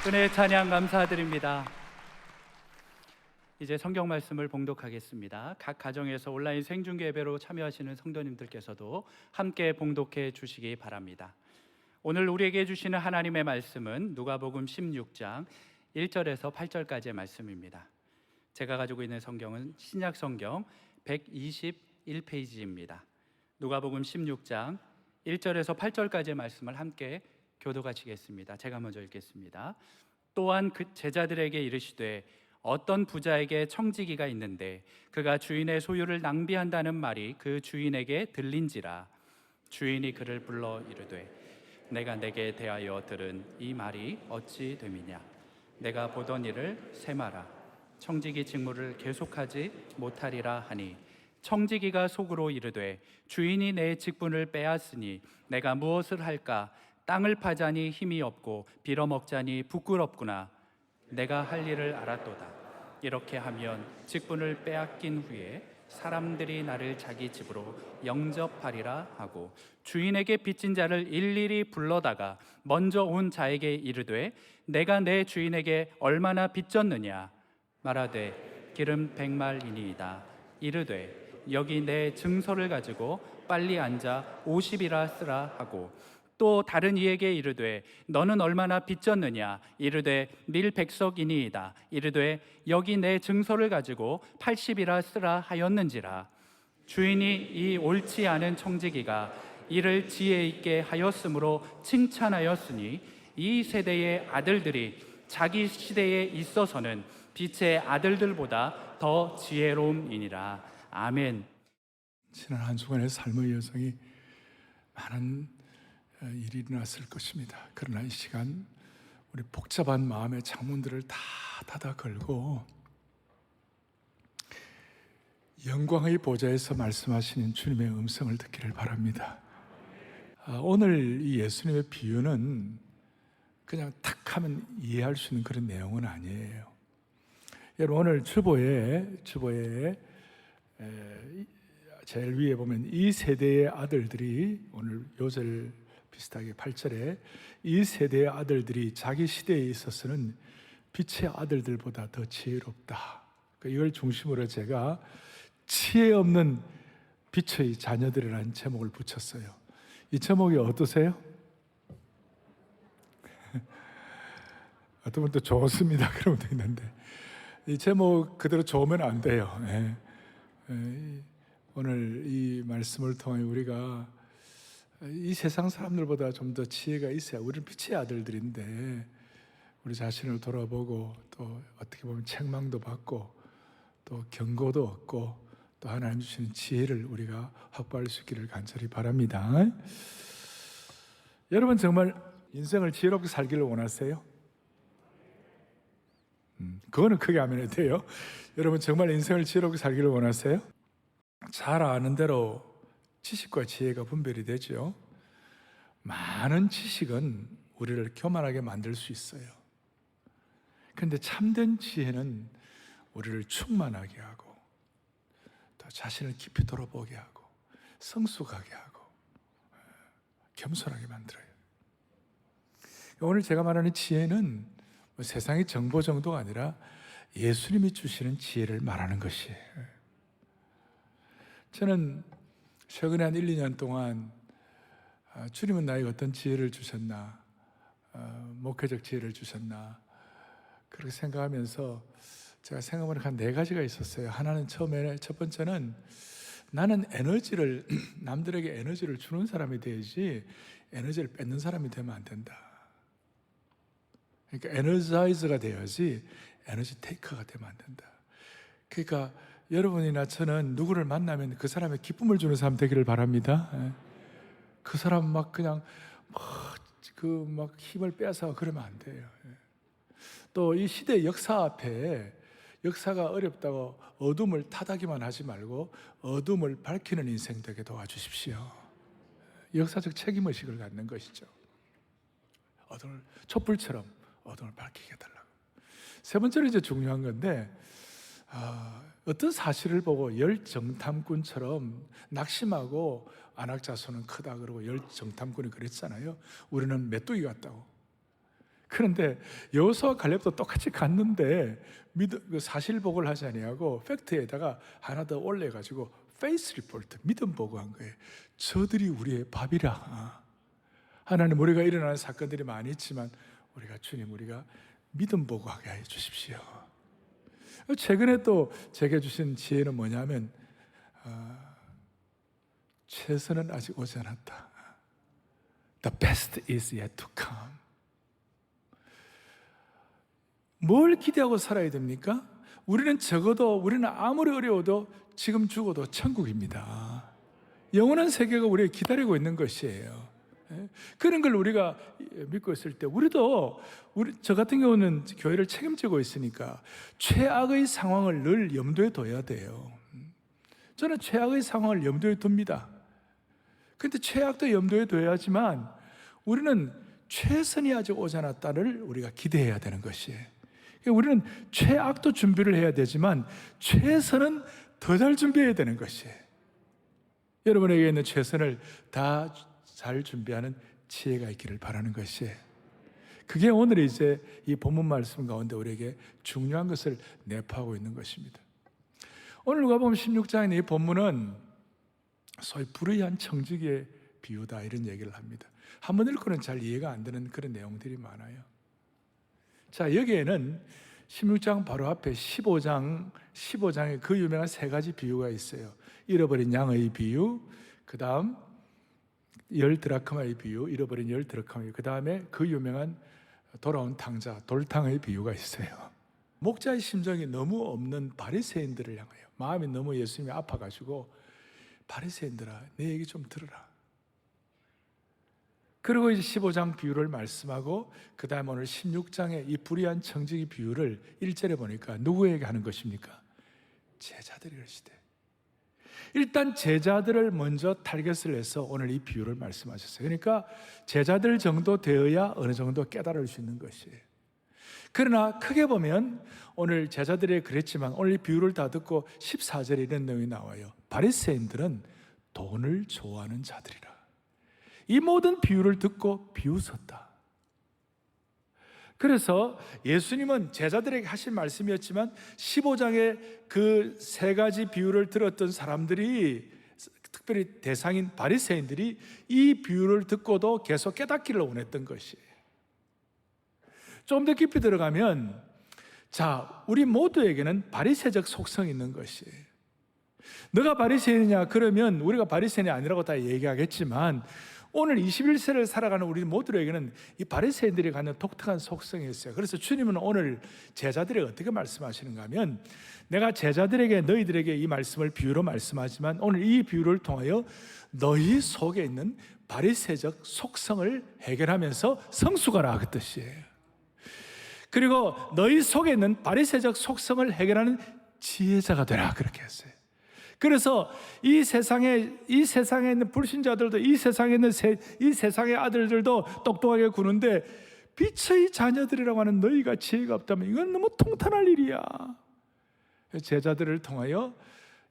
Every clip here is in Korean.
은혜 찬양 감사드립니다. 이제 성경 말씀을 봉독하겠습니다. 각 가정에서 온라인 생중계 예배로 참여하시는 성도님들께서도 함께 봉독해 주시기 바랍니다. 오늘 우리에게 주시는 하나님의 말씀은 누가복음 16장 1절에서 8절까지의 말씀입니다. 제가 가지고 있는 성경은 신약 성경 121페이지입니다. 누가복음 16장 1절에서 8절까지의 말씀을 함께 교독하시겠습니다. 제가 먼저 읽겠습니다. 또한 그 제자들에게 이르시되 어떤 부자에게 청지기가 있는데 그가 주인의 소유를 낭비한다는 말이 그 주인에게 들린지라. 주인이 그를 불러 이르되 내가 내게 대하여 들은 이 말이 어찌 됨이냐. 내가 보던 일을 세마라. 청지기 직무를 계속하지 못하리라 하니 청지기가 속으로 이르되 주인이 내 직분을 빼앗으니 내가 무엇을 할까. 땅을 파자니 힘이 없고 빌어먹자니 부끄럽구나. 내가 할 일을 알았도다. 이렇게 하면 직분을 빼앗긴 후에 사람들이 나를 자기 집으로 영접하리라 하고 주인에게 빚진 자를 일일이 불러다가 먼저 온 자에게 이르되 내가 내 주인에게 얼마나 빚졌느냐. 말하되 기름 100말이니이다. 이르되 여기 내 증서를 가지고 빨리 앉아 50이라 쓰라 하고 또 다른 이에게 이르되 너는 얼마나 빚졌느냐. 이르되 밀 100석이니이다. 이르되 여기 내 증서를 가지고 80이라 쓰라 하였는지라. 주인이 이 옳지 않은 청지기가 이를 지혜 있게 하였으므로 칭찬하였으니 이 세대의 아들들이 자기 시대에 있어서는 빛의 아들들보다 더 지혜로움이니라. 아멘. 지난 한 주간의 삶의 여정이 많은 일이 일어났을 것입니다. 그러나 이 시간 우리 복잡한 마음의 창문들을 다 닫아 걸고 영광의 보좌에서 말씀하시는 주님의 음성을 듣기를 바랍니다. 오늘 이 예수님의 비유는 그냥 탁 하면 이해할 수 있는 그런 내용은 아니에요. 여러분, 오늘 주보에 제일 위에 보면 이 세대의 아들들이, 오늘 요절 비슷하게 8절에 이 세대의 아들들이 자기 시대에 있어서는 빛의 아들들보다 더 지혜롭다. 이걸 중심으로 제가 지혜 없는 빛의 자녀들이라는 제목을 붙였어요. 이 제목이 어떠세요? 어떤 분도 좋습니다 그런 분도 있는데 이 제목 그대로 좋으면 안 돼요. 오늘 이 말씀을 통해 우리가 이 세상 사람들보다 좀 더 지혜가 있어야, 우리는 빛의 아들들인데 우리 자신을 돌아보고 또 어떻게 보면 책망도 받고 또 경고도 얻고 또 하나님 주시는 지혜를 우리가 확보할 수 있기를 간절히 바랍니다. 여러분, 정말 인생을 지혜롭게 살기를 원하세요? 그거는 크게 하면 해도 돼요. 여러분, 정말 인생을 지혜롭게 살기를 원하세요? 잘 아는 대로 지식과 지혜가 분별이 되죠. 많은 지식은 우리를 교만하게 만들 수 있어요. 그런데 참된 지혜는 우리를 충만하게 하고 또 자신을 깊이 돌아보게 하고 성숙하게 하고 겸손하게 만들어요. 오늘 제가 말하는 지혜는 세상의 정보 정도가 아니라 예수님이 주시는 지혜를 말하는 것이에요. 저는 최근에 한 1, 2년 동안 주님은 나에게 어떤 지혜를 주셨나, 목회적 지혜를 주셨나, 그렇게 생각하면서 제가 생각하는 한 4가지가 있었어요. 하나는 처음에, 첫 번째는 나는 에너지를, 남들에게 에너지를 주는 사람이 되야지 에너지를 뺏는 사람이 되면 안 된다. 그러니까 에너자이저가 되어야지 에너지 테이커가 되면 안 된다. 그러니까 여러분이나 저는 누구를 만나면 그 사람의 기쁨을 주는 사람 되기를 바랍니다. 그 사람 막 그냥 막 힘을 빼앗아 그러면 안 돼요. 또 이 시대의 역사 앞에, 역사가 어렵다고 어둠을 타다기만 하지 말고 어둠을 밝히는 인생 되게 도와주십시오. 역사적 책임의식을 갖는 것이죠. 어둠을, 촛불처럼 어둠을 밝히게 해달라고. 세 번째로 이제 중요한 건데, 어떤 사실을 보고 열정탐꾼처럼 낙심하고 안악자손은 크다 그러고 열정탐꾼이 그랬잖아요. 우리는 메뚜기 같다고. 그런데 여호수아와 갈렙도 똑같이 갔는데 그 사실복을 하지 아니하고 팩트에다가 하나 더 올려가지고 페이스 리포트, 믿음 보고한 거예요. 저들이 우리의 밥이라. 하나님, 우리가 일어나는 사건들이 많이 있지만 우리가 주님, 우리가 믿음 보고하게 해 주십시오. 최근에 또 제게 주신 지혜는 뭐냐면 최선은 아직 오지 않았다. The best is yet to come. 뭘 기대하고 살아야 됩니까? 우리는 아무리 어려워도 지금 죽어도 천국입니다. 영원한 세계가 우리를 기다리고 있는 것이에요. 그런 걸 우리가 믿고 있을 때 저 같은 경우는 교회를 책임지고 있으니까 최악의 상황을 늘 염두에 둬야 돼요. 저는 최악의 상황을 염두에 둡니다. 그런데 최악도 염두에 둬야지만 우리는 최선이 아직 오지 않았다를 우리가 기대해야 되는 것이에요. 우리는 최악도 준비를 해야 되지만 최선은 더 잘 준비해야 되는 것이에요. 여러분에게 있는 최선을 다 잘 준비하는 지혜가 있기를 바라는 것이에요. 그게 오늘 이제 이 본문 말씀 가운데 우리에게 중요한 것을 내포하고 있는 것입니다. 오늘 누가복음 16장의 이 본문은 소위 불의한 청지기의 비유다 이런 얘기를 합니다. 한번 읽고는 잘 이해가 안 되는 그런 내용들이 많아요. 자, 여기에는 16장 바로 앞에 15장에 그 유명한 세 가지 비유가 있어요. 잃어버린 양의 비유, 그 다음 10드라크마의 비유, 잃어버린 10드라크마의 비유, 그 다음에 그 유명한 돌아온 탕자, 돌탕의 비유가 있어요. 목자의 심정이 너무 없는 바리새인들을 향하여 마음이 너무 예수님이 아파가지고 바리새인들아, 내 얘기 좀 들어라. 그리고 이제 15장 비유를 말씀하고 그 다음 오늘 16장의 이 불의한 청지기 비유를 1절에 보니까 누구에게 하는 것입니까? 제자들이 그러시대. 일단 제자들을 먼저 타겟을 해서 오늘 이 비유를 말씀하셨어요. 그러니까 제자들 정도 되어야 어느 정도 깨달을 수 있는 것이에요. 그러나 크게 보면 오늘 제자들이 그랬지만 오늘 이 비유를 다 듣고 14절에 이런 내용이 나와요. 바리새인들은 돈을 좋아하는 자들이라. 이 모든 비유를 듣고 비웃었다. 그래서 예수님은 제자들에게 하신 말씀이었지만 15장의 그 세 가지 비유를 들었던 사람들이, 특별히 대상인 바리새인들이 이 비유를 듣고도 계속 깨닫기를 원했던 것이에요. 좀 더 깊이 들어가면 자, 우리 모두에게는 바리새적 속성이 있는 것이에요. 너가 바리새인이냐? 그러면 우리가 바리새인이 아니라고 다 얘기하겠지만 오늘 21세를 살아가는 우리 모두에게는 이 바리새인들이 갖는 독특한 속성이 있어요. 그래서 주님은 오늘 제자들에게 어떻게 말씀하시는가 하면, 내가 제자들에게 너희들에게 이 말씀을 비유로 말씀하지만 오늘 이 비유를 통하여 너희 속에 있는 바리새적 속성을 해결하면서 성숙하라 그 뜻이에요. 그리고 너희 속에 있는 바리새적 속성을 해결하는 지혜자가 되라 그렇게 했어요. 그래서 이 세상에 있는 불신자들도, 이 세상의 아들들도 똑똑하게 구는데 빛의 자녀들이라고 하는 너희가 지혜가 없다면 이건 너무 통탄할 일이야. 제자들을 통하여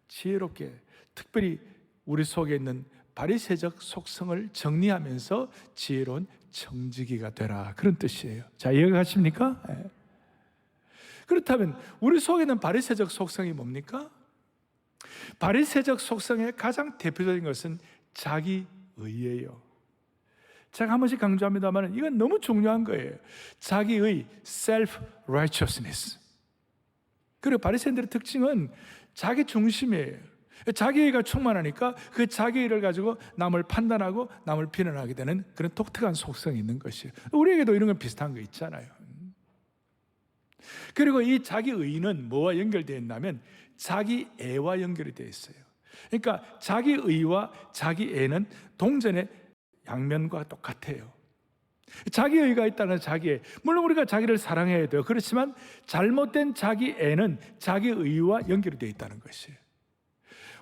지혜롭게, 특별히 우리 속에 있는 바리새적 속성을 정리하면서 지혜로운 청지기가 되라 그런 뜻이에요. 자, 이해가 가십니까? 네. 그렇다면 우리 속에 있는 바리새적 속성이 뭡니까? 바리새적 속성의 가장 대표적인 것은 자기의예요. 제가 한 번씩 강조합니다만 이건 너무 중요한 거예요. 자기의 self-righteousness. 그리고 바리새인들의 특징은 자기 중심이에요. 자기의가 충만하니까 그 자기의를 가지고 남을 판단하고 남을 비난하게 되는 그런 독특한 속성이 있는 것이에요. 우리에게도 이런 건 비슷한 거 있잖아요. 그리고 이 자기의는 뭐와 연결되어 있냐면 자기애와 연결이 되어 있어요. 그러니까 자기의와 자기애는 동전의 양면과 똑같아요. 자기의가 있다는 자기애, 물론 우리가 자기를 사랑해야 돼요. 그렇지만 잘못된 자기애는 자기의와 연결이 되어 있다는 것이에요.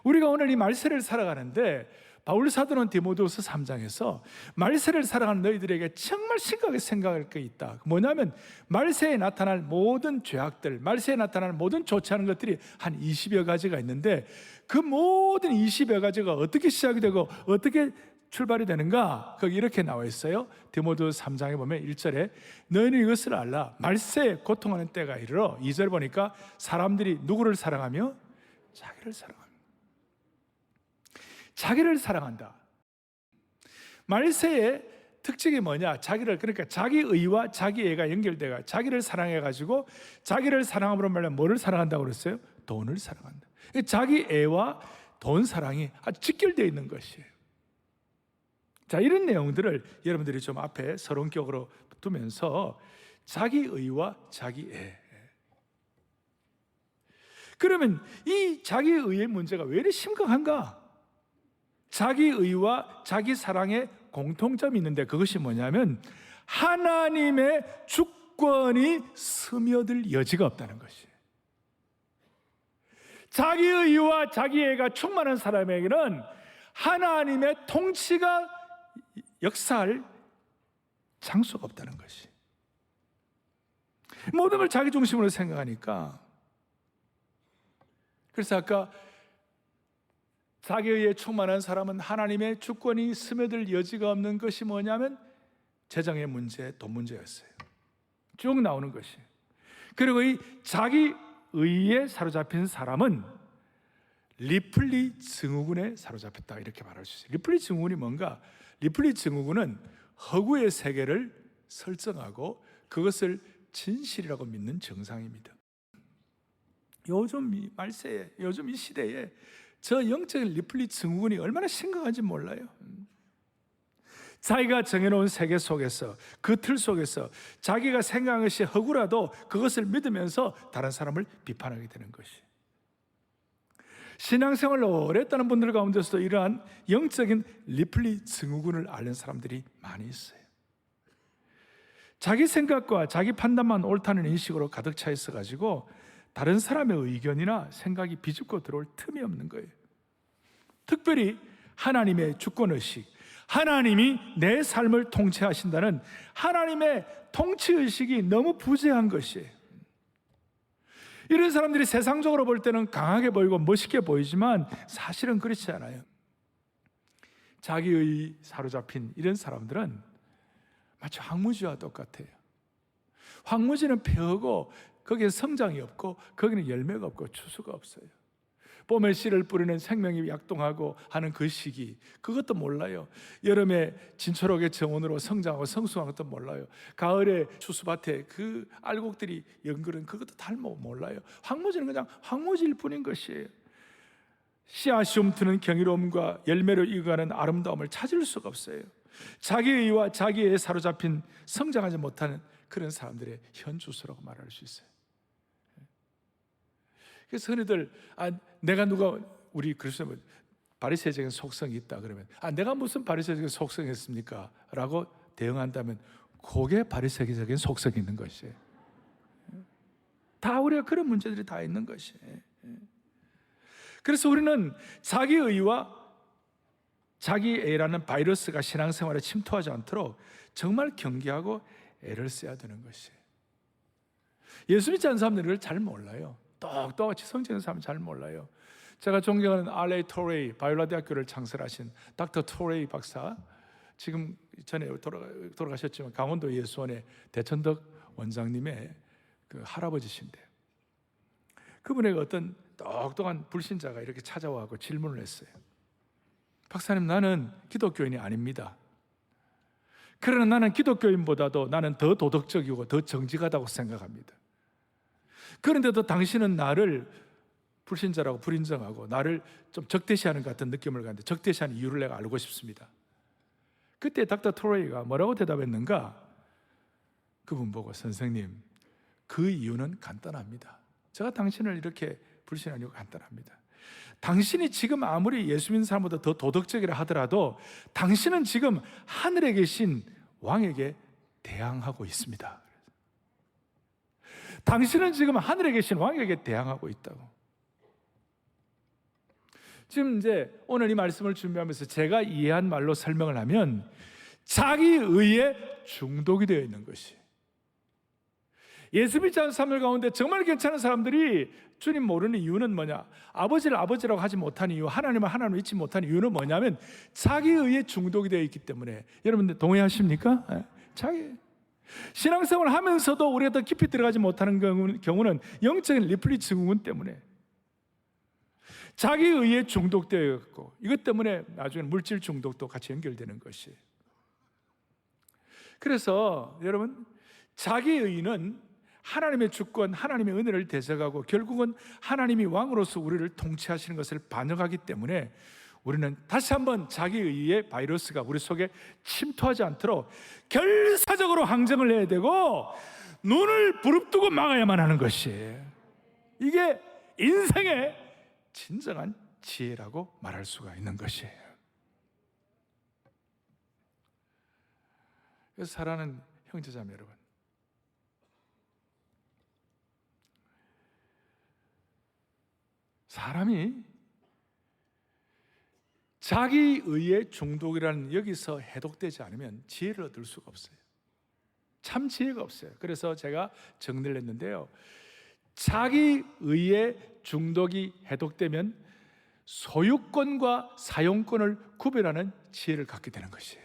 우리가 오늘 이 말세를 살아가는데 바울 사도는 디모데후서 3장에서 말세를 살아가는 너희들에게 정말 심각하게 생각할 게 있다. 뭐냐면 말세에 나타날 모든 죄악들, 말세에 나타날 모든 좋지 않은 것들이 한 20여 가지가 있는데 그 모든 20여 가지가 어떻게 시작이 되고 어떻게 출발이 되는가? 거기 이렇게 나와 있어요. 디모데 3장에 보면 1절에 너희는 이것을 알라. 말세에 고통하는 때가 이르러 2절 보니까 사람들이 누구를 사랑하며? 자기를 사랑합니다. 자기를 사랑한다. 말세의 특징이 뭐냐? 그러니까 자기 의와 자기 애가 연결돼가 자기를 사랑해가지고 자기를 사랑함으로 말하면 뭐를 사랑한다고 그랬어요? 돈을 사랑한다. 자기 애와 돈 사랑이 아주 직결되어 있는 것이에요. 자, 이런 내용들을 여러분들이 좀 앞에 서론격으로 두면서 자기 의와 자기 애. 그러면 이 자기 의의 문제가 왜 이렇게 심각한가? 자기 의와 자기 사랑의 공통점이 있는데 그것이 뭐냐면 하나님의 주권이 스며들 여지가 없다는 것이에요. 자기 의와 자기 애가 충만한 사람에게는 하나님의 통치가 역사할 장소가 없다는 것이. 모든 걸 자기 중심으로 생각하니까. 그래서 아까 자기의에 충만한 사람은 하나님의 주권이 스며들 여지가 없는 것이 뭐냐면 재정의 문제, 돈 문제였어요. 쭉 나오는 것이. 그리고 이 자기의에 사로잡힌 사람은 리플리 증후군에 사로잡혔다 이렇게 말할 수 있어요. 리플리 증후군이 뭔가? 리플리 증후군은 허구의 세계를 설정하고 그것을 진실이라고 믿는 정상입니다. 요즘 이 말세에, 요즘 이 시대에 저 영적인 리플리 증후군이 얼마나 심각한지 몰라요. 자기가 정해놓은 세계 속에서, 그 틀 속에서 자기가 생각한 것이 허구라도 그것을 믿으면서 다른 사람을 비판하게 되는 것이. 신앙생활을 오래 했다는 분들 가운데서도 이러한 영적인 리플리 증후군을 앓는 사람들이 많이 있어요. 자기 생각과 자기 판단만 옳다는 인식으로 가득 차 있어가지고 다른 사람의 의견이나 생각이 비집고 들어올 틈이 없는 거예요. 특별히 하나님의 주권의식, 하나님이 내 삶을 통치하신다는 하나님의 통치의식이 너무 부재한 것이에요. 이런 사람들이 세상적으로 볼 때는 강하게 보이고 멋있게 보이지만 사실은 그렇지 않아요. 자기의 사로잡힌 이런 사람들은 마치 황무지와 똑같아요. 황무지는 폐허고 거기에 성장이 없고 거기는 열매가 없고 추수가 없어요. 봄에 씨를 뿌리는 생명이 약동하고 하는 그 시기, 그것도 몰라요. 여름에 진초록의 정원으로 성장하고 성숙한 것도 몰라요. 가을에 추수밭에 그 알곡들이 연그른 그것도 다 몰라요. 황무지는 그냥 황무지일 뿐인 것이에요. 씨앗이 움트는 경이로움과 열매로 이어가는 아름다움을 찾을 수가 없어요. 자기의와 자기에 사로잡힌 성장하지 못하는 그런 사람들의 현주소라고 말할 수 있어요. 그래서 흔히들 내가 우리 그리스도는 바리새적인 속성이 있다 그러면 내가 무슨 바리새적인 속성이 있습니까? 라고 대응한다면 그게 바리새적인 속성이 있는 것이에요. 다 우리가 그런 문제들이 다 있는 것이에요. 그래서 우리는 자기의와 자기애라는 바이러스가 신앙생활에 침투하지 않도록 정말 경계하고 애를 써야 되는 것이에요. 예수 믿지 않는 사람들은 이걸 잘 몰라요. 똑똑같이 성적인 사람은 잘 몰라요. 제가 존경하는 R.A. 토레이, 바이올라 대학교를 창설하신 닥터 토레이 박사, 지금 전에 돌아가셨지만 강원도 예수원의 대천덕 원장님의 그 할아버지신데, 그분에게 어떤 똑똑한 불신자가 이렇게 찾아와서 질문을 했어요. 박사님, 나는 기독교인이 아닙니다. 그러나 나는 기독교인보다도 나는 더 도덕적이고 더 정직하다고 생각합니다. 그런데도 당신은 나를 불신자라고 불인정하고 나를 좀 적대시하는 것 같은 느낌을 갖는데 적대시하는 이유를 내가 알고 싶습니다. 그때 닥터 토레이가 뭐라고 대답했는가? 그분 보고, 선생님, 그 이유는 간단합니다. 제가 당신을 이렇게 불신하는 이유가 간단합니다. 당신이 지금 아무리 예수 믿는 사람보다 더 도덕적이라 하더라도 당신은 지금 하늘에 계신 왕에게 대항하고 있습니다. 당신은 지금 하늘에 계신 왕에게 대항하고 있다고. 지금 이제 오늘 이 말씀을 준비하면서 제가 이해한 말로 설명을 하면 자기의에 중독이 되어 있는 것이, 예수 믿지 않는 사람들 가운데 정말 괜찮은 사람들이 주님 모르는 이유는 뭐냐? 아버지를 아버지라고 하지 못하는 이유, 하나님을 하나님 믿지 못하는 이유는 뭐냐면 자기의에 중독이 되어 있기 때문에. 여러분들 동의하십니까? 자기 신앙생활을 하면서도 우리가 더 깊이 들어가지 못하는 경우는 영적인 리플리 증후군 때문에, 자기의에 중독되어 있고, 이것 때문에 나중에 물질 중독도 같이 연결되는 것이. 그래서 여러분, 자기의는 하나님의 주권, 하나님의 은혜를 대적하고 결국은 하나님이 왕으로서 우리를 통치하시는 것을 반영하기 때문에 우리는 다시 한번 자기의의 바이러스가 우리 속에 침투하지 않도록 결사적으로 항쟁을 해야 되고 눈을 부릅뜨고 막아야만 하는 것이, 이게 인생의 진정한 지혜라고 말할 수가 있는 것이에요. 그래서 사랑하는 형제자매 여러분, 사람이 자기의의 중독이라는 여기서 해독되지 않으면 지혜를 얻을 수가 없어요. 참 지혜가 없어요. 그래서 제가 정리를 했는데요, 자기의의 중독이 해독되면 소유권과 사용권을 구별하는 지혜를 갖게 되는 것이에요.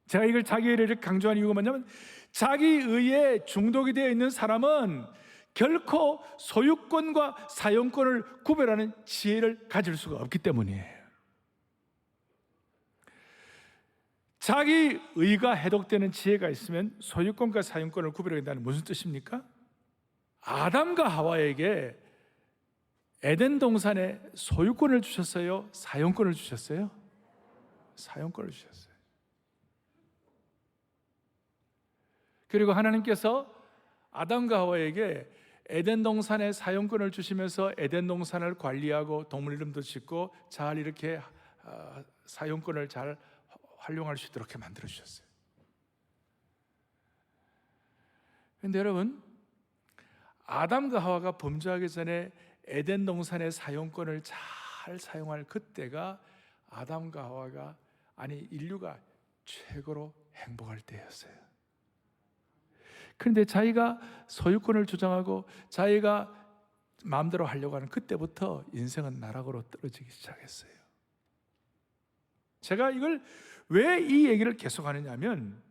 제가 이걸 자기의를 강조한 이유가 뭐냐면, 자기의에 중독이 되어 있는 사람은 결코 소유권과 사용권을 구별하는 지혜를 가질 수가 없기 때문이에요. 자기의가 해독되는 지혜가 있으면 소유권과 사용권을 구별한다는 무슨 뜻입니까? 아담과 하와에게 에덴 동산에 소유권을 주셨어요? 사용권을 주셨어요? 사용권을 주셨어요. 그리고 하나님께서 아담과 하와에게 에덴 동산의 사용권을 주시면서 에덴 동산을 관리하고 동물 이름도 짓고 잘 이렇게 사용권을 잘 활용할 수 있도록 만들어 주셨어요. 그런데 여러분, 아담과 하와가 범죄하기 전에 에덴 동산의 사용권을 잘 사용할 그때가 아담과 하와가, 아니 인류가 최고로 행복할 때였어요. 그런데 자기가 소유권을 주장하고 자기가 마음대로 하려고 하는 그때부터 인생은 나락으로 떨어지기 시작했어요. 제가 이걸 왜 이 얘기를 계속하느냐 하면,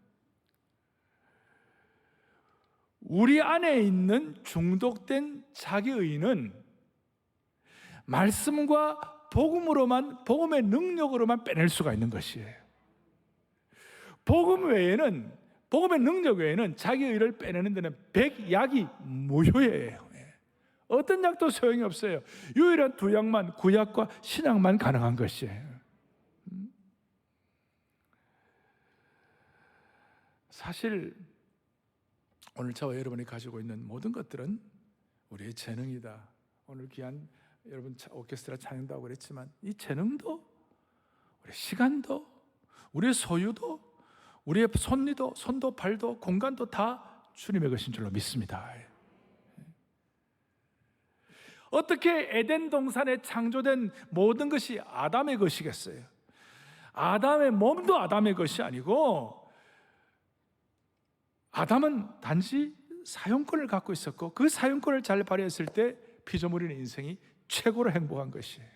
우리 안에 있는 중독된 자기의는 말씀과 복음으로만, 복음의 능력으로만 빼낼 수가 있는 것이에요. 복음 외에는, 복음의 능력 외에는 자기의를 빼내는 데는 백약이 무효예요. 어떤 약도 소용이 없어요. 유일한 두 약만, 구약과 신약만 가능한 것이에요. 사실 오늘 저와 여러분이 가지고 있는 모든 것들은 우리의 재능이다. 오늘 귀한 여러분 오케스트라 찬양도 하고 그랬지만, 이 재능도, 우리의 시간도, 우리의 소유도, 우리의 손도 발도 공간도 다 주님의 것인 줄로 믿습니다. 어떻게 에덴 동산에 창조된 모든 것이 아담의 것이겠어요? 아담의 몸도 아담의 것이 아니고, 아담은 단지 사용권을 갖고 있었고 그 사용권을 잘 발휘했을 때 피조물인의 인생이 최고로 행복한 것이에요.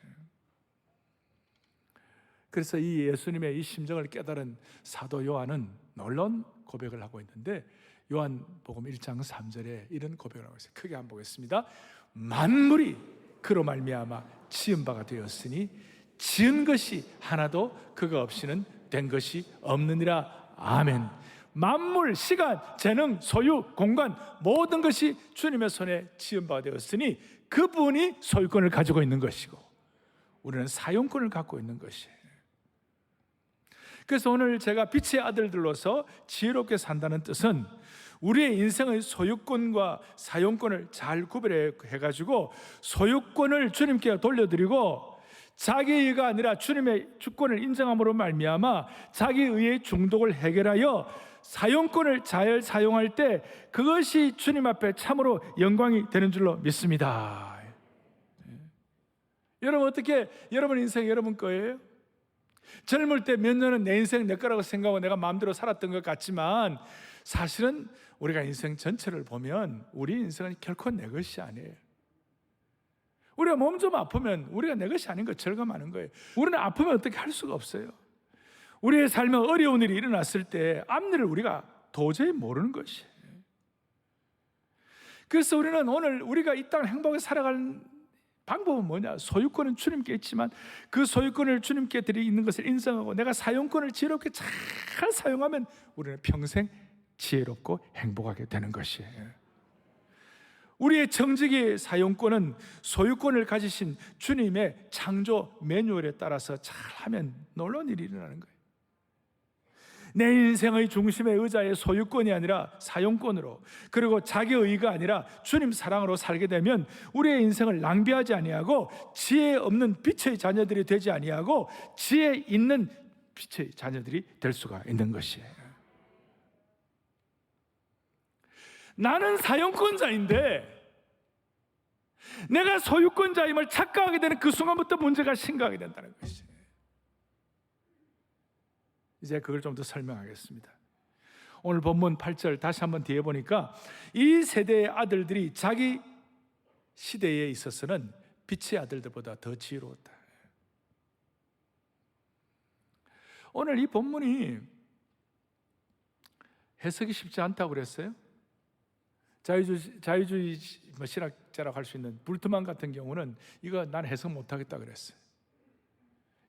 그래서 이 예수님의 이 심정을 깨달은 사도 요한은 놀라운 고백을 하고 있는데, 요한복음 1장 3절에 이런 고백을 하고 있어요. 크게 한번 보겠습니다. 만물이 그로 말미암아 지은 바가 되었으니 지은 것이 하나도 그가 없이는 된 것이 없느니라. 아멘. 만물, 시간, 재능, 소유, 공간 모든 것이 주님의 손에 지은 바가 되었으니 그분이 소유권을 가지고 있는 것이고 우리는 사용권을 갖고 있는 것이에요. 그래서 오늘 제가 빛의 아들들로서 지혜롭게 산다는 뜻은 우리의 인생의 소유권과 사용권을 잘 구별해가지고 소유권을 주님께 돌려드리고 자기의가 아니라 주님의 주권을 인정함으로 말미암아 자기의의 중독을 해결하여 사용권을 잘 사용할 때 그것이 주님 앞에 참으로 영광이 되는 줄로 믿습니다. 여러분, 어떻게 여러분 인생 여러분 거예요? 젊을 때 몇 년은 내 인생 내 거라고 생각하고 내가 마음대로 살았던 것 같지만 사실은 우리가 인생 전체를 보면 우리 인생은 결코 내 것이 아니에요. 우리가 몸 좀 아프면 우리가 내 것이 아닌 거 절감하는 거예요. 우리는 아프면 어떻게 할 수가 없어요. 우리의 삶에 어려운 일이 일어났을 때 앞일을 우리가 도저히 모르는 것이에요. 그래서 우리는 오늘 우리가 이 땅을 행복하게 살아가는 방법은 뭐냐? 소유권은 주님께 있지만 그 소유권을 주님께 드리는 것을 인정하고 내가 사용권을 지혜롭게 잘 사용하면 우리는 평생 지혜롭고 행복하게 되는 것이에요. 우리의 정직의 사용권은 소유권을 가지신 주님의 창조 매뉴얼에 따라서 잘하면 놀라운 일이 일어나는 거예요. 내 인생의 중심의 의자의 소유권이 아니라 사용권으로, 그리고 자기의가 아니라 주님 사랑으로 살게 되면 우리의 인생을 낭비하지 아니하고 지혜 없는 빛의 자녀들이 되지 아니하고 지혜 있는 빛의 자녀들이 될 수가 있는 것이에요. 나는 사용권자인데 내가 소유권자임을 착각하게 되는 그 순간부터 문제가 심각하게 된다는 것이에요. 이제 그걸 좀 더 설명하겠습니다. 오늘 본문 8절 다시 한번 뒤에 보니까 이 세대의 아들들이 자기 시대에 있어서는 빛의 아들들보다 더 지혜로웠다. 오늘 이 본문이 해석이 쉽지 않다고 그랬어요. 자유주의 신학자라고 할 수 있는 불트만 같은 경우는 이거 난 해석 못하겠다 그랬어요.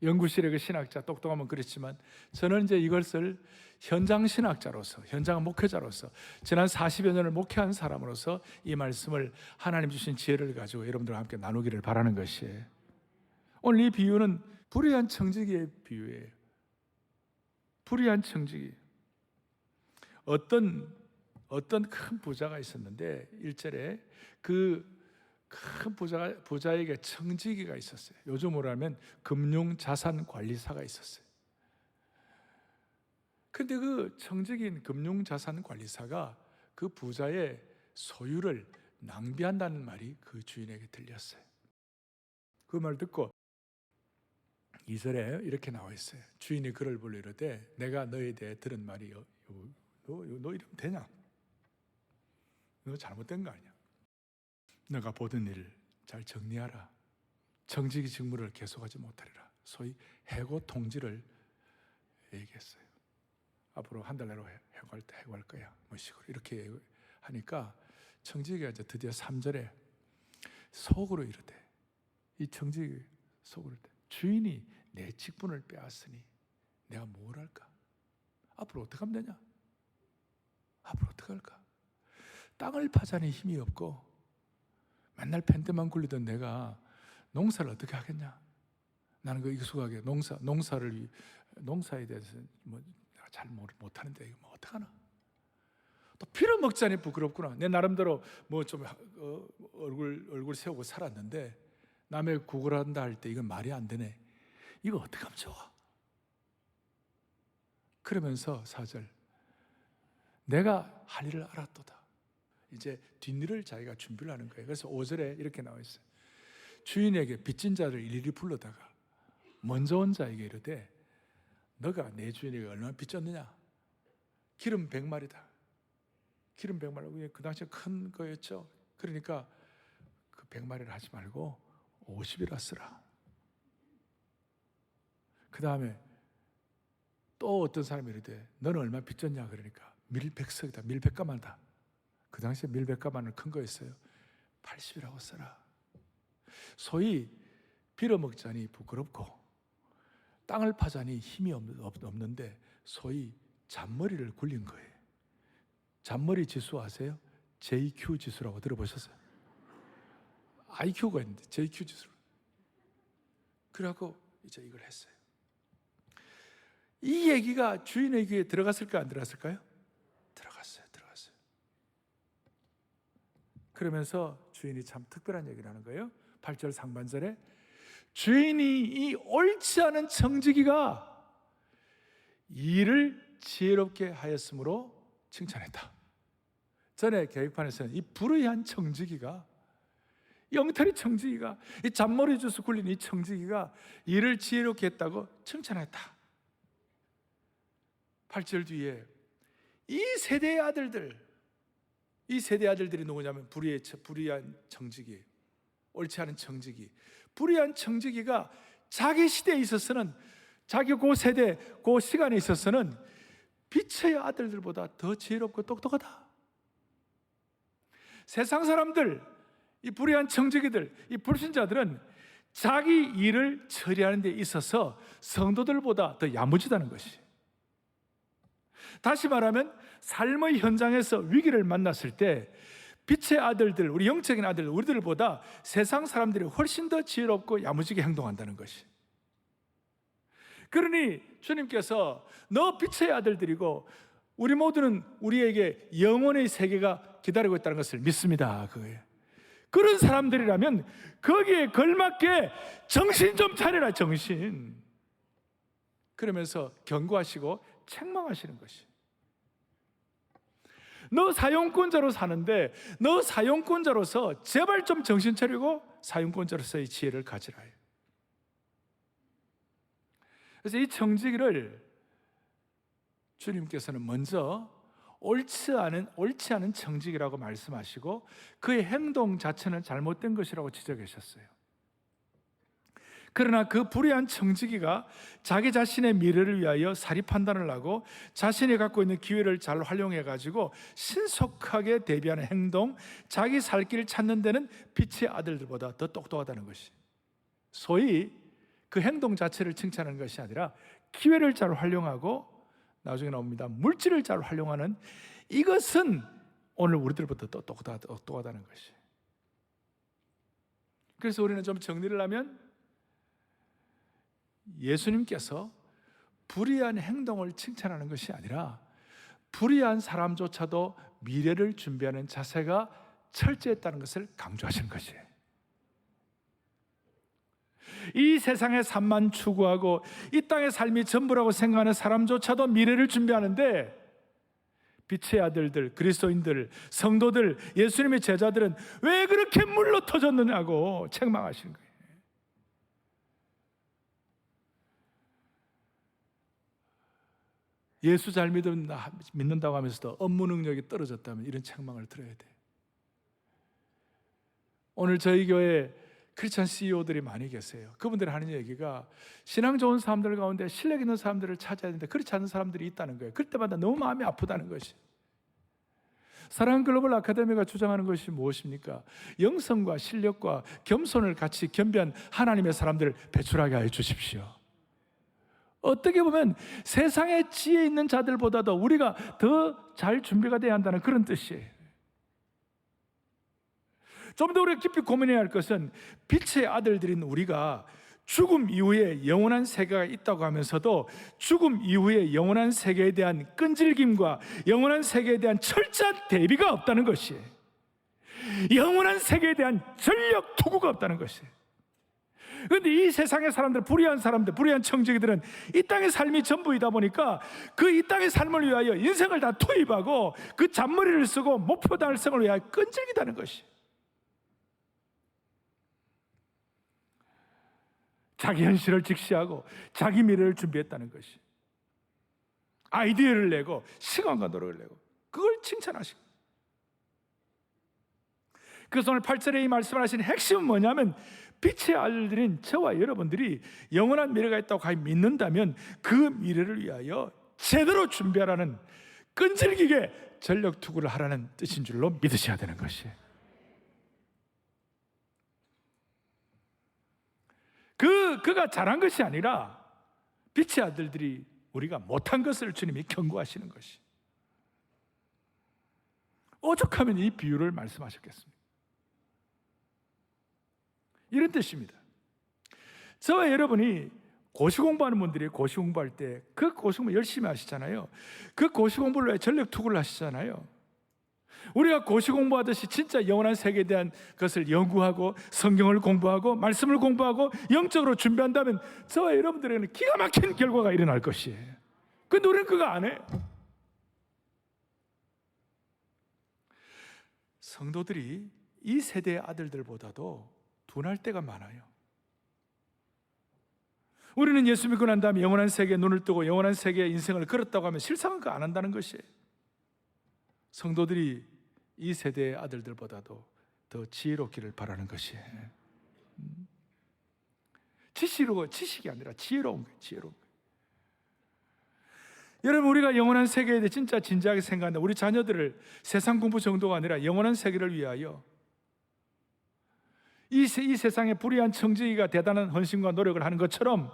연구실의 그 신학자 똑똑하면 그렇지만 저는 이제 이것을 현장 신학자로서, 현장 목회자로서 지난 40여 년을 목회한 사람으로서 이 말씀을 하나님 주신 지혜를 가지고 여러분들과 함께 나누기를 바라는 것이에요. 오늘 이 비유는 불의한 청지기의 비유예요. 불의한 청지기. 어떤 큰 부자가 있었는데 1절에 그 큰 부자에게 청지기가 있었어요. 요즘으로 하면 금융자산관리사가 있었어요. 그런데 그 청지기인 금융자산관리사가 그 부자의 소유를 낭비한다는 말이 그 주인에게 들렸어요. 그 말 듣고 2절에 이렇게 나와 있어요. 주인이 그를 불러 이르되 내가 너에 대해 들은 말이 너 이러면 되냐? 너 잘못된 거 아니야? 너가 보던 일을 잘 정리하라. 청지기 직무를 계속하지 못하리라. 소위 해고 통지를 얘기했어요. 앞으로 한 달 내로 해고할 거야. 뭐 식으로 이렇게 하니까 청지기가 이제 드디어 3절에 속으로 이르되, 이 청지기 속으로 이르되 주인이 내 직분을 빼앗으니 내가 뭘 할까? 앞으로 어떻게 하면 되냐? 앞으로 어떻게 할까? 땅을 파자니 힘이 없고 맨날 펜트만 굴리던 내가 농사를 어떻게 하겠냐? 나는 그 익숙하게 농사에 대해서 뭐 잘 못하는데 이거 뭐 어떡하나? 또 빌어먹자니 부끄럽구나. 내 나름대로 뭐 좀 얼굴 세우고 살았는데 남의 구걸한다 할 때 이건 말이 안 되네. 이거 어떻게 하면 좋아? 그러면서 4절 내가 할 일을 알았도다. 이제 뒷일을 자기가 준비를 하는 거예요. 그래서 5절에 이렇게 나와 있어요. 주인에게 빚진 자를 일일이 불러다가 먼저 온 자에게 이르되 너가 내 주인에게 얼마나 빚졌느냐? 기름 100마리다. 기름 100마리. 그 당시에 큰 거였죠. 그러니까 그 100마리를 하지 말고 50이라 쓰라. 그 다음에 또 어떤 사람이 이르되 너는 얼마 빚졌냐? 그러니까 밀백석이다. 밀백가마다. 그 당시에 밀백가마는 큰 거였어요. 80이라고 써라. 소위 빌어먹자니 부끄럽고 땅을 파자니 힘이 없는데 소위 잔머리를 굴린 거예요. 잔머리 지수 아세요? JQ 지수라고 들어보셨어요? IQ가 있는데 JQ 지수. 그래갖고 이제 이걸 했어요. 이 얘기가 주인의 귀에 들어갔을까 안 들어갔을까요? 들어갔어요. 그러면서 주인이 참 특별한 얘기를 하는 거예요. 8절 상반절에 주인이 이 옳지 않은 청지기가 일을 지혜롭게 하였으므로 칭찬했다. 전에 계획판에서는 이 불의한 청지기가, 영털이 청지기가, 이 잔머리 주스 굴린 이 청지기가 일을 지혜롭게 했다고 칭찬했다. 8절 뒤에 이 세대의 아들들, 이 세대의 아들들이 누구냐면 불의한 청지기, 옳지 않은 청지기. 불의한 청지기가 자기 시대에 있어서는, 자기 그 세대, 그 시간에 있어서는 빛의 아들들보다 더 지혜롭고 똑똑하다. 세상 사람들, 이 불의한 청지기들, 이 불신자들은 자기 일을 처리하는 데 있어서 성도들보다 더 야무지다는 것이. 다시 말하면 삶의 현장에서 위기를 만났을 때 빛의 아들들, 우리 영적인 아들들, 우리들보다 세상 사람들이 훨씬 더 지혜롭고 야무지게 행동한다는 것이. 그러니 주님께서 너 빛의 아들들이고 우리 모두는 우리에게 영혼의 세계가 기다리고 있다는 것을 믿습니다. 그거예요. 그런 사람들이라면 거기에 걸맞게 정신 좀 차려라, 정신. 그러면서 경고하시고 책망하시는 것이. 너 사용권자로 사는데 너 사용권자로서 제발 좀 정신 차리고 사용권자로서의 지혜를 가지라. 그래서 이 청지기를 주님께서는 먼저 옳지 않은 청지기라고 말씀하시고 그의 행동 자체는 잘못된 것이라고 지적하셨어요. 그러나 그 불의한 청지기가 자기 자신의 미래를 위하여 사리 판단을 하고 자신이 갖고 있는 기회를 잘 활용해 가지고 신속하게 대비하는 행동, 자기 살 길을 찾는 데는 빛의 아들들보다 더 똑똑하다는 것이. 소위 그 행동 자체를 칭찬하는 것이 아니라 기회를 잘 활용하고, 나중에 나옵니다, 물질을 잘 활용하는, 이것은 오늘 우리들보다 더 똑똑하다는 것이. 그래서 우리는 좀 정리를 하면 예수님께서 불의한 행동을 칭찬하는 것이 아니라 불의한 사람조차도 미래를 준비하는 자세가 철저했다는 것을 강조하시는 것이에요. 이 세상의 삶만 추구하고 이 땅의 삶이 전부라고 생각하는 사람조차도 미래를 준비하는데 빛의 아들들, 그리스도인들, 성도들, 예수님의 제자들은 왜 그렇게 물러 터졌느냐고 책망하시는 거예요. 예수 잘 믿는다고 하면서도 업무 능력이 떨어졌다면 이런 책망을 들어야 돼. 오늘 저희 교회 크리스찬 CEO들이 많이 계세요. 그분들이 하는 얘기가 신앙 좋은 사람들 가운데 실력 있는 사람들을 찾아야 되는데 그렇지 않은 사람들이 있다는 거예요. 그럴 때마다 너무 마음이 아프다는 것이. 사랑하는 글로벌 아카데미가 주장하는 것이 무엇입니까? 영성과 실력과 겸손을 같이 겸비한 하나님의 사람들을 배출하게 하여 주십시오. 어떻게 보면 세상에 지혜 있는 자들보다도 우리가 더 잘 준비가 돼야 한다는 그런 뜻이에요. 좀 더 우리가 깊이 고민해야 할 것은 빛의 아들들인 우리가 죽음 이후에 영원한 세계가 있다고 하면서도 죽음 이후에 영원한 세계에 대한 끈질김과 영원한 세계에 대한 철저한 대비가 없다는 것이에요. 영원한 세계에 대한 전력 투구가 없다는 것이에요. 그런데 이 세상의 사람들, 불의한 사람들, 불의한 청지기들은 이 땅의 삶이 전부이다 보니까 그 이 땅의 삶을 위하여 인생을 다 투입하고 그 잔머리를 쓰고 목표 달성을 위하여 끈질기다는 것이. 자기 현실을 직시하고 자기 미래를 준비했다는 것이. 아이디어를 내고 시간과 노력을 내고 그걸 칭찬하시고. 그래서 오늘 8절에 이 말씀을 하신 핵심은 뭐냐면 빛의 아들들인 저와 여러분들이 영원한 미래가 있다고 가히 믿는다면 그 미래를 위하여 제대로 준비하라는, 끈질기게 전력 투구를 하라는 뜻인 줄로 믿으셔야 되는 것이에요. 그가 잘한 것이 아니라 빛의 아들들이 우리가 못한 것을 주님이 경고하시는 것이. 오죽하면 이 비유를 말씀하셨겠습니까? 이런 뜻입니다. 저와 여러분이 고시 공부하는 분들이 고시 공부할 때 그 고시 공부 열심히 하시잖아요. 그 고시 공부를 위해 전력 투구를 하시잖아요. 우리가 고시 공부하듯이 진짜 영원한 세계에 대한 것을 연구하고 성경을 공부하고 말씀을 공부하고 영적으로 준비한다면 저와 여러분들에게는 기가 막힌 결과가 일어날 것이에요. 근데 우리는 그거 안 해요. 성도들이 이 세대의 아들들보다도 둔할 때가 많아요. 우리는 예수 믿고 난 다음에 영원한 세계에 눈을 뜨고 영원한 세계의 인생을 걸었다고 하면 실상은 그거 안 한다는 것이에요. 성도들이 이 세대의 아들들보다도 더 지혜롭기를 바라는 것이 지식이 아니라 지혜로운 거예요. 지혜로운 거예요. 여러분, 우리가 영원한 세계에 대해 진짜 진지하게 생각한다. 우리 자녀들을 세상 공부 정도가 아니라 영원한 세계를 위하여 이 세상의 불의한 청지기가 대단한 헌신과 노력을 하는 것처럼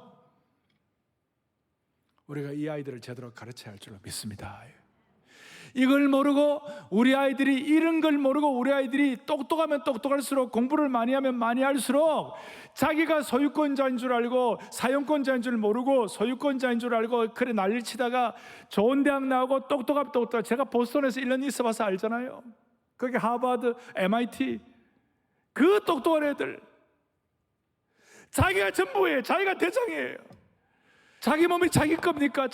우리가 이 아이들을 제대로 가르쳐야 할 줄로 믿습니다. 이걸 모르고 우리 아이들이 이런 걸 모르고 우리 아이들이 똑똑하면 똑똑할수록 공부를 많이 하면 많이 할수록 자기가 소유권자인 줄 알고 사용권자인 줄 모르고 소유권자인 줄 알고 그래 난리를 치다가 좋은 대학 나오고 똑똑하면 똑똑하. 제가 보스턴에서 1년 있어봐서 알잖아요. 거기 하버드, MIT 그 똑똑한 애들 자기가 전부예요. 자기가 대장이에요. 자기 몸이 자기 겁니까?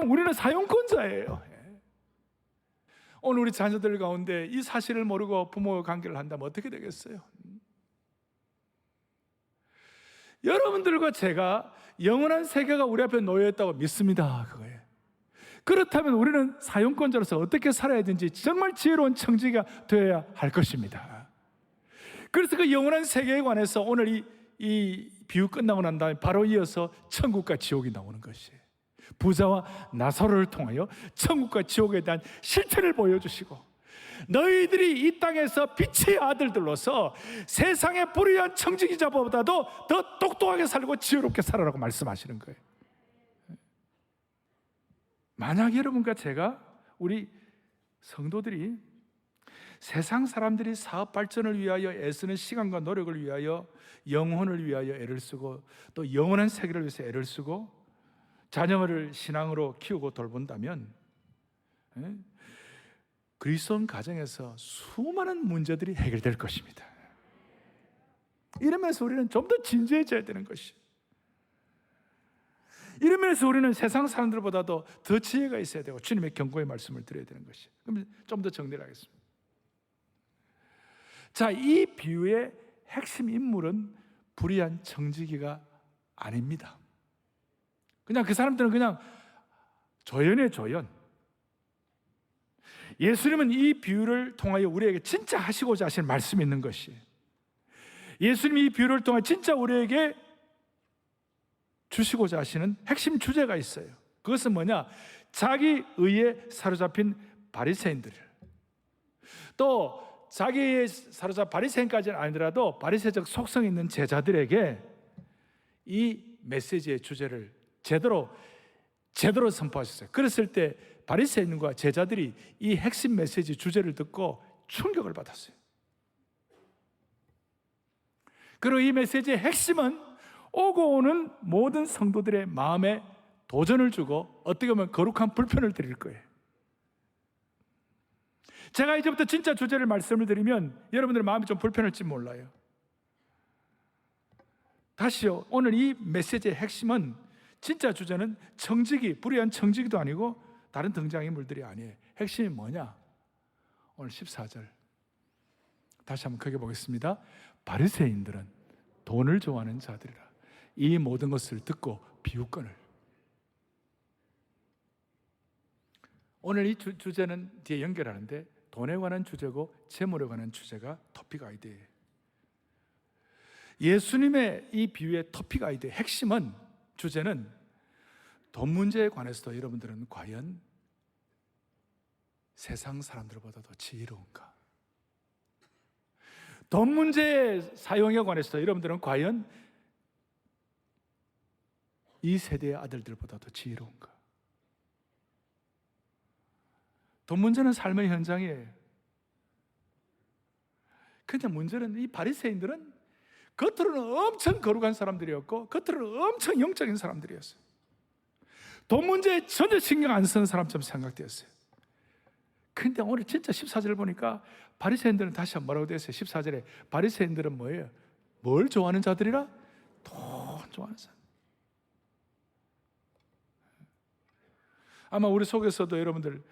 우리는 사용권자예요. 오늘 우리 자녀들 가운데 이 사실을 모르고 부모와 관계를 한다면 어떻게 되겠어요? 여러분들과 제가 영원한 세계가 우리 앞에 놓여있다고 믿습니다. 그거예요. 그렇다면 우리는 사용권자로서 어떻게 살아야 되는지 정말 지혜로운 청지기가 되어야 할 것입니다. 그래서 그 영원한 세계에 관해서 오늘 이 비유 끝나고 난 다음에 바로 이어서 천국과 지옥이 나오는 것이에요. 부자와 나사로를 통하여 천국과 지옥에 대한 실체를 보여주시고 너희들이 이 땅에서 빛의 아들들로서 세상의 불의한 청지기자보다도 더 똑똑하게 살고 지혜롭게 살아라고 말씀하시는 거예요. 만약 여러분과 제가 우리 성도들이 세상 사람들이 사업 발전을 위하여 애쓰는 시간과 노력을 위하여 영혼을 위하여 애를 쓰고 또 영원한 세계를 위해서 애를 쓰고 자녀를 신앙으로 키우고 돌본다면 그리스도인 가정에서 수많은 문제들이 해결될 것입니다. 이러면서 우리는 좀 더 진지해져야 되는 것이에요. 이러면서 우리는 세상 사람들보다도 더 지혜가 있어야 되고 주님의 경고의 말씀을 드려야 되는 것이에요. 그럼 좀 더 정리를 하겠습니다. 자, 이 비유의 핵심 인물은 불의한 청지기가 아닙니다. 그냥 그 사람들은 그냥 조연이에요, 조연. 예수님은 이 비유를 통하여 우리에게 진짜 하시고자 하신 말씀이 있는 것이에요. 예수님이 이 비유를 통해 진짜 우리에게 주시고자 하시는 핵심 주제가 있어요. 그것은 뭐냐? 자기 의에 사로잡힌 바리새인들, 또 자기의 사로잡힌 바리새인까지는 아니더라도 바리새적 속성 있는 제자들에게 이 메시지의 주제를 제대로 선포하셨어요. 그랬을 때 바리새인과 제자들이 이 핵심 메시지 주제를 듣고 충격을 받았어요. 그리고 이 메시지의 핵심은 오고 오는 모든 성도들의 마음에 도전을 주고 어떻게 보면 거룩한 불편을 드릴 거예요. 제가 이제부터 진짜 주제를 말씀을 드리면 여러분들의 마음이 좀 불편할지 몰라요. 다시요, 오늘 이 메시지의 핵심은 진짜 주제는 불의한 청지기도 아니고 다른 등장인물들이 아니에요. 핵심이 뭐냐? 오늘 14절 다시 한번 크게 보겠습니다. 바리새인들은 돈을 좋아하는 자들이라 이 모든 것을 듣고 비웃거늘. 오늘 이 주제는 뒤에 연결하는데 돈에 관한 주제고 재물에 관한 주제가 토픽 아이디어예요. 예수님의 이 비유의 토픽 아이디어의 핵심은 주제는 돈 문제에 관해서도 여러분들은 과연 세상 사람들보다도 지혜로운가? 돈 문제의 사용에 관해서도 여러분들은 과연 이 세대의 아들들보다도 지혜로운가? 돈 문제는 삶의 현장이에요. 근데 문제는 이 바리새인들은 겉으로는 엄청 거룩한 사람들이었고 겉으로는 엄청 영적인 사람들이었어요. 돈 문제에 전혀 신경 안 쓰는 사람처럼 생각되었어요. 근데 오늘 진짜 14절 보니까 바리새인들은 다시 한번 뭐라고 되어 있어요? 14절에 바리새인들은 뭐예요? 뭘 좋아하는 자들이라? 돈 좋아하는 사람. 아마 우리 속에서도 여러분들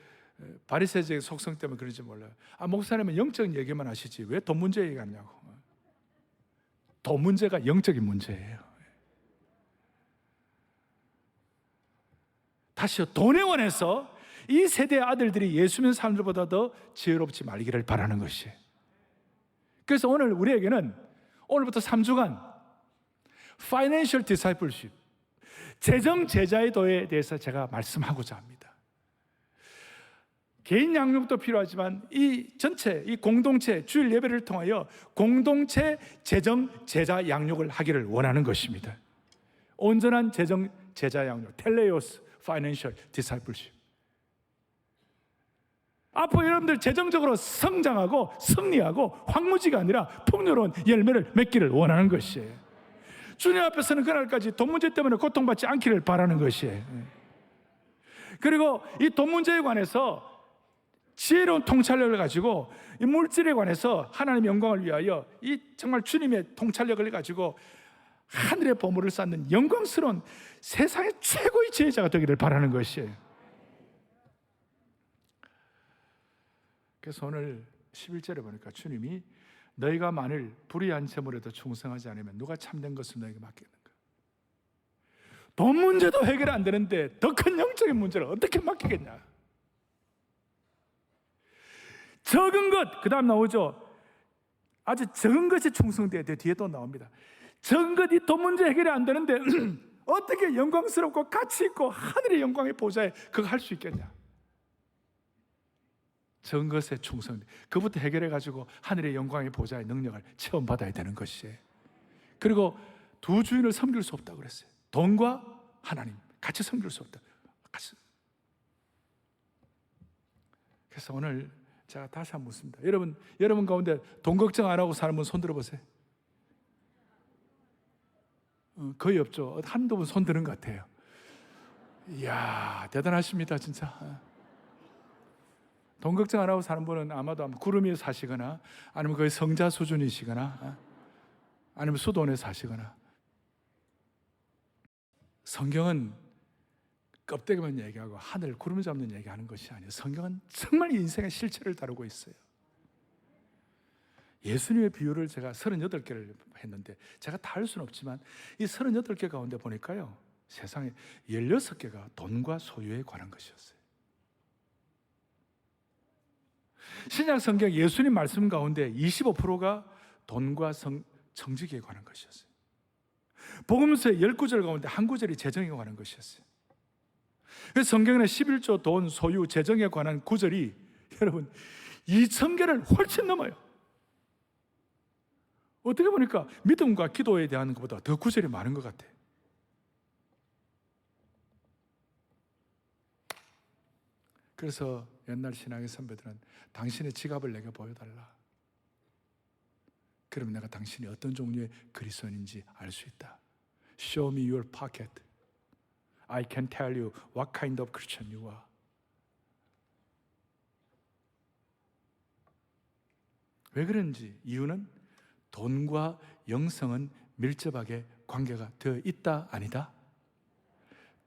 바리새적 속성 때문에 그런지 몰라요. 목사님은 영적인 얘기만 하시지 왜 돈 문제 얘기하냐고. 돈 문제가 영적인 문제예요. 다시요, 돈에 관해서 이 세대의 아들들이 예수 믿는 사람들보다 더 지혜롭지 말기를 바라는 것이에요. 그래서 오늘 우리에게는 오늘부터 3주간 Financial Discipleship, 재정 제자의 도에 대해서 제가 말씀하고자 합니다. 개인 양육도 필요하지만 이 전체, 이 공동체 주일 예배를 통하여 공동체 재정 제자 양육을 하기를 원하는 것입니다. 온전한 재정 제자 양육, 텔레오스 파이낸셜 디사이플십. 앞으로 여러분들 재정적으로 성장하고 승리하고 황무지가 아니라 풍요로운 열매를 맺기를 원하는 것이에요. 주님 앞에서는 그날까지 돈 문제 때문에 고통받지 않기를 바라는 것이에요. 그리고 이 돈 문제에 관해서 지혜로운 통찰력을 가지고 이 물질에 관해서 하나님의 영광을 위하여 이 정말 주님의 통찰력을 가지고 하늘의 보물을 쌓는 영광스러운 세상의 최고의 지혜자가 되기를 바라는 것이에요. 그래서 오늘 11절에 보니까 주님이 너희가 만일 불의한 재물에도 충성하지 않으면 누가 참된 것을 너희에게 맡기는가? 돈 문제도 해결 안 되는데 더 큰 영적인 문제를 어떻게 맡기겠냐? 적은 것, 그 다음 나오죠. 아주 적은 것이 충성돼야 돼. 뒤에 또 나옵니다. 적은 것, 이 돈 문제 해결이 안 되는데 어떻게 영광스럽고 가치 있고 하늘의 영광의 보좌에 그거 할 수 있겠냐? 적은 것에 충성, 그부터 해결해가지고 하늘의 영광의 보좌의 능력을 체험받아야 되는 것이에요. 그리고 두 주인을 섬길 수 없다고 그랬어요. 돈과 하나님 같이 섬길 수 없다. 같이. 그래서 오늘 제가 다시 한번 묻습니다. 여러분 가운데 돈 걱정 안 하고 사는 분 손 들어보세요. 거의 없죠. 한두 분 손 드는 것 같아요. 이야, 대단하십니다, 진짜. 돈 걱정 안 하고 사는 분은 아마도 구름 위에 사시거나 아니면 거의 성자 수준이시거나 아니면 수도원에 사시거나. 성경은 껍데기만 얘기하고 하늘 구름 잡는 얘기하는 것이 아니에요. 성경은 정말 인생의 실체를 다루고 있어요. 예수님의 비유를 제가 38개를 했는데 제가 다 할 수는 없지만 이 38개 가운데 보니까요, 세상에 16개가 돈과 소유에 관한 것이었어요. 신약 성경 예수님 말씀 가운데 25%가 돈과 정직에 관한 것이었어요. 복음서의 10구절 가운데 한 구절이 재정에 관한 것이었어요. 그래서 성경에는 11조 돈, 소유, 재정에 관한 구절이 여러분 2,000개를 훨씬 넘어요. 어떻게 보니까 믿음과 기도에 대한 것보다 더 구절이 많은 것 같아요. 그래서 옛날 신앙의 선배들은 당신의 지갑을 내게 보여달라. 그러면 내가 당신이 어떤 종류의 그리스도인인지 알 수 있다. Show me your pocket. I can tell you what kind of Christian you are. 왜 그런지 이유는 돈과 영성은 밀접하게 관계가 되어 있다, 아니다?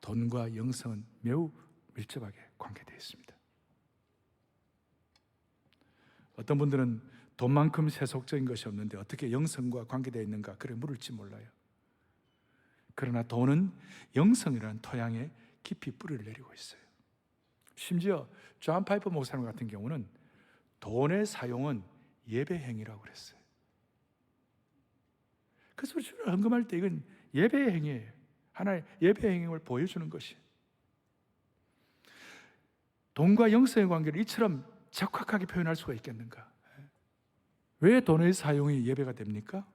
돈과 영성은 매우 밀접하게 관계되어 있습니다. 어떤 분들은 돈만큼 세속적인 것이 없는데 어떻게 영성과 관계되어 있는가 그래 물을지 몰라요. 그러나 돈은 영성이라는 토양에 깊이 뿌리를 내리고 있어요. 심지어 존 파이퍼 목사님 같은 경우는 돈의 사용은 예배 행위라고 그랬어요. 그래서 주를 헌금할 때 이건 예배의 행위예요. 하나의 예배 행위를 보여주는 것이에요. 돈과 영성의 관계를 이처럼 적확하게 표현할 수가 있겠는가? 왜 돈의 사용이 예배가 됩니까?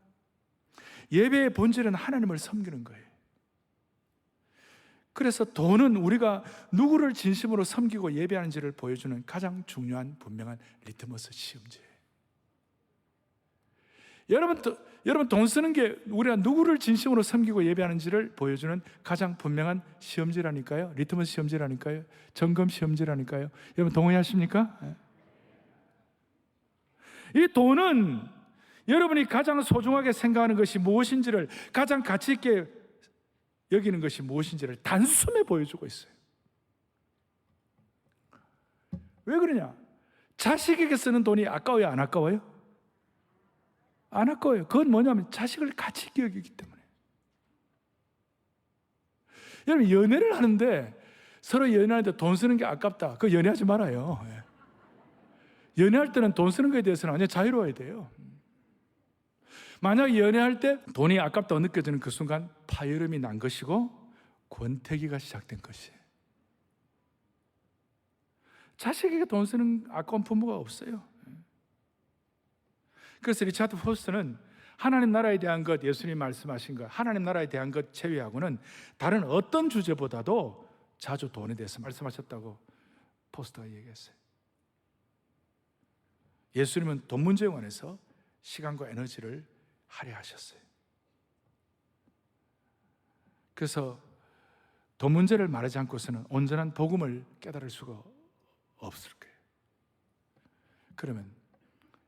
예배의 본질은 하나님을 섬기는 거예요. 그래서 돈은 우리가 누구를 진심으로 섬기고 예배하는지를 보여주는 가장 중요한 분명한 리트머스 시험지예요. 여러분 돈 쓰는 게 우리가 누구를 진심으로 섬기고 예배하는지를 보여주는 가장 분명한 시험지라니까요. 리트머스 시험지라니까요. 점검 시험지라니까요. 여러분 동의하십니까? 이 돈은 여러분이 가장 소중하게 생각하는 것이 무엇인지를, 가장 가치 있게 여기는 것이 무엇인지를 단숨에 보여주고 있어요. 왜 그러냐? 자식에게 쓰는 돈이 아까워요, 안 아까워요? 안 아까워요. 그건 뭐냐면 자식을 가치 있게 여기기 때문에. 여러분 연애를 하는데 서로 연애하는데 돈 쓰는 게 아깝다. 그거 연애하지 말아요. 연애할 때는 돈 쓰는 거에 대해서는 완전 자유로워야 돼요. 만약 연애할 때 돈이 아깝다고 느껴지는 그 순간 파열음이 난 것이고 권태기가 시작된 것이에요. 자식에게 돈 쓰는 아까운 부모가 없어요. 그래서 리차드 포스터는 하나님 나라에 대한 것, 예수님 말씀하신 것, 하나님 나라에 대한 것 제외하고는 다른 어떤 주제보다도 자주 돈에 대해서 말씀하셨다고 포스터가 얘기했어요. 예수님은 돈 문제에 관해서 시간과 에너지를 할애하셨어요. 그래서 돈 문제를 말하지 않고서는 온전한 복음을 깨달을 수가 없을 거예요. 그러면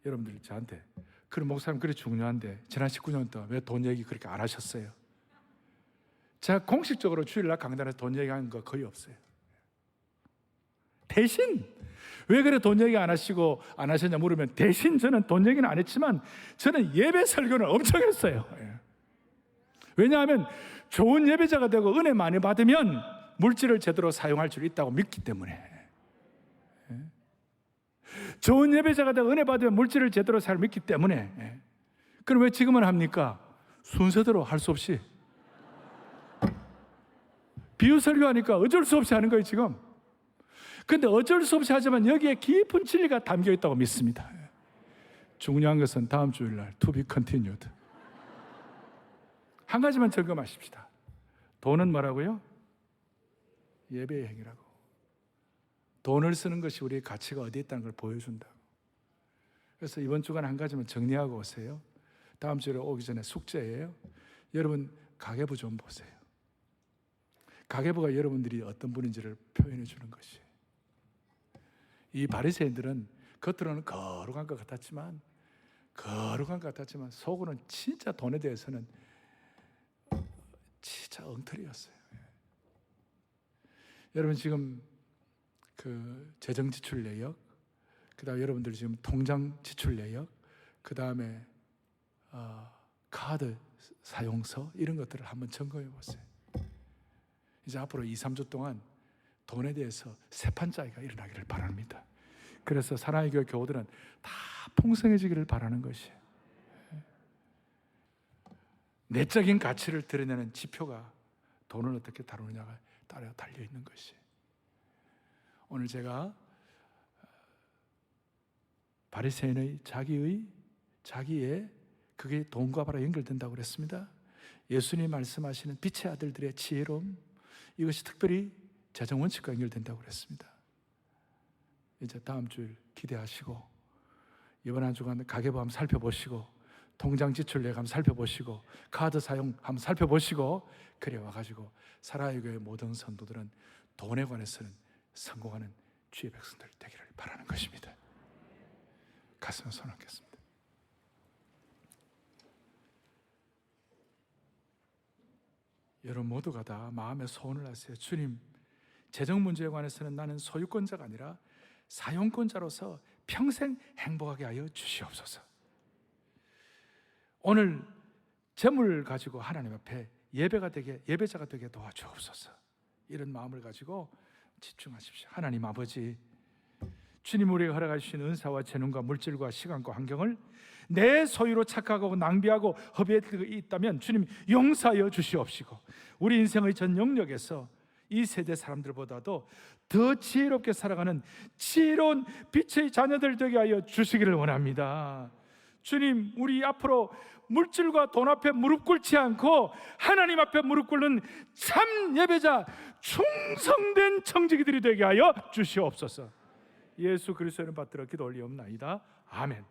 여러분들이 저한테 그럼 목사님 그게 중요한데 지난 19년 동안 왜 돈 얘기 그렇게 안 하셨어요? 제가 공식적으로 주일날 강단에서 돈 얘기하는 거 거의 없어요. 대신 왜 그래 돈 얘기 안 하시고 안 하셨냐 물으면 대신 저는 돈 얘기는 안 했지만 저는 예배 설교는 엄청 했어요. 왜냐하면 좋은 예배자가 되고 은혜 많이 받으면 물질을 제대로 사용할 줄 있다고 믿기 때문에. 좋은 예배자가 되고 은혜 받으면 물질을 제대로 사용할 믿기 때문에. 그럼 왜 지금은 합니까? 순서대로 할 수 없이 비유 설교하니까 어쩔 수 없이 하는 거예요 지금. 근데 어쩔 수 없이 하지만 여기에 깊은 진리가 담겨 있다고 믿습니다. 중요한 것은 다음 주일날 to be continued. 한 가지만 점검하십시다. 돈은 뭐라고요? 예배의 행위라고. 돈을 쓰는 것이 우리의 가치가 어디에 있다는 걸 보여준다고. 그래서 이번 주간 한 가지만 정리하고 오세요. 다음 주에 오기 전에 숙제예요. 여러분 가계부 좀 보세요. 가계부가 여러분들이 어떤 분인지를 표현해 주는 것이에요. 이 바리새인들은 겉으로는 거룩한 것 같았지만 속으로는 진짜 돈에 대해서는 진짜 엉터리였어요. 여러분 지금 그 재정 지출 내역, 그다음에 여러분들 지금 통장 지출 내역, 그다음에 카드 사용서 이런 것들을 한번 점검해 보세요. 이제 앞으로 2-3주 동안 돈에 대해서 세판짜기가 일어나기를 바랍니다. 그래서 사랑의 교회 교우들은 다 풍성해지기를 바라는 것이에요. 내적인 가치를 드러내는 지표가 돈을 어떻게 다루느냐가 따라 달려 있는 것이에요. 오늘 제가 바리새인의 자기의 그게 돈과 바로 연결된다고 그랬습니다. 예수님 말씀하시는 빛의 아들들의 지혜로움, 이것이 특별히 재정 원칙과 연결된다고 그랬습니다. 이제 다음 주일 기대하시고 이번 한 주간 가계부 한번 살펴보시고 통장 지출 내역 한번 살펴보시고 카드 사용 한번 살펴보시고 그래 와가지고 사랑의 교회 모든 성도들은 돈에 관해서는 성공하는 주의 백성들 되기를 바라는 것입니다. 가슴을 손얹겠습니다. 여러분 모두가 다 마음의 소원을 하세요. 주님, 재정 문제에 관해서는 나는 소유권자가 아니라 사용권자로서 평생 행복하게 하여 주시옵소서. 오늘 재물 가지고 하나님 앞에 예배자가 되게 도와주옵소서. 이런 마음을 가지고 집중하십시오. 하나님 아버지, 주님 우리에게 허락하신 은사와 재능과 물질과 시간과 환경을 내 소유로 착각하고 낭비하고 허비하고 있다면 주님 용서하여 주시옵시고 우리 인생의 전 영역에서 이 세대 사람들보다도 더 지혜롭게 살아가는 지혜로운 빛의 자녀들 되게 하여 주시기를 원합니다. 주님, 우리 앞으로 물질과 돈 앞에 무릎 꿇지 않고 하나님 앞에 무릎 꿇는 참 예배자, 충성된 청지기들이 되게 하여 주시옵소서. 예수 그리스도의 이름 받들어 기도 올리옵나이다. 아멘.